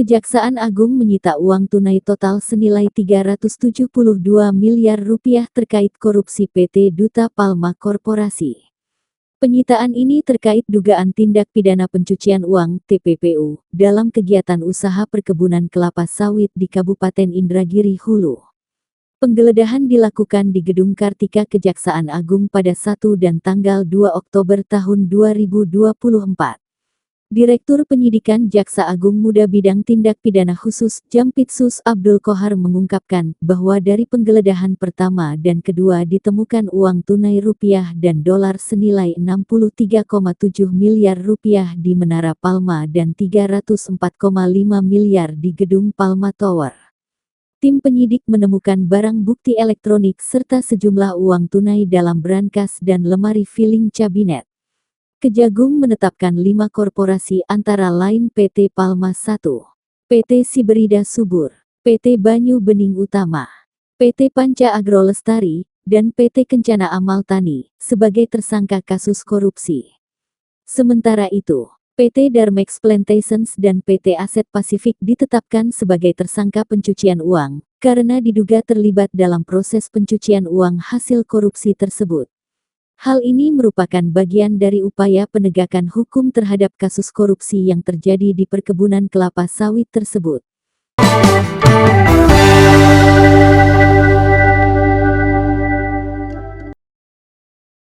Kejaksaan Agung menyita uang tunai total senilai Rp372 miliar terkait korupsi PT Duta Palma Korporasi. Penyitaan ini terkait dugaan tindak pidana pencucian uang (TPPU) dalam kegiatan usaha perkebunan kelapa sawit di Kabupaten Indragiri Hulu. Penggeledahan dilakukan di Gedung Kartika Kejaksaan Agung pada 1 dan tanggal 2 Oktober tahun 2024. Direktur Penyidikan Jaksa Agung Muda Bidang Tindak Pidana Khusus Jampitsus Abdul Qohar mengungkapkan bahwa dari penggeledahan pertama dan kedua ditemukan uang tunai rupiah dan dolar senilai Rp63,7 miliar di Menara Palma dan Rp304,5 miliar di Gedung Palma Tower. Tim penyidik menemukan barang bukti elektronik serta sejumlah uang tunai dalam brankas dan lemari filing kabinet. Kejagung menetapkan 5 korporasi antara lain PT Palma I, PT Siberida Subur, PT Banyu Bening Utama, PT Panca Agro Lestari, dan PT Kencana Amal Tani sebagai tersangka kasus korupsi. Sementara itu, PT Darmex Plantations dan PT Aset Pasifik ditetapkan sebagai tersangka pencucian uang, karena diduga terlibat dalam proses pencucian uang hasil korupsi tersebut. Hal ini merupakan bagian dari upaya penegakan hukum terhadap kasus korupsi yang terjadi di perkebunan kelapa sawit tersebut.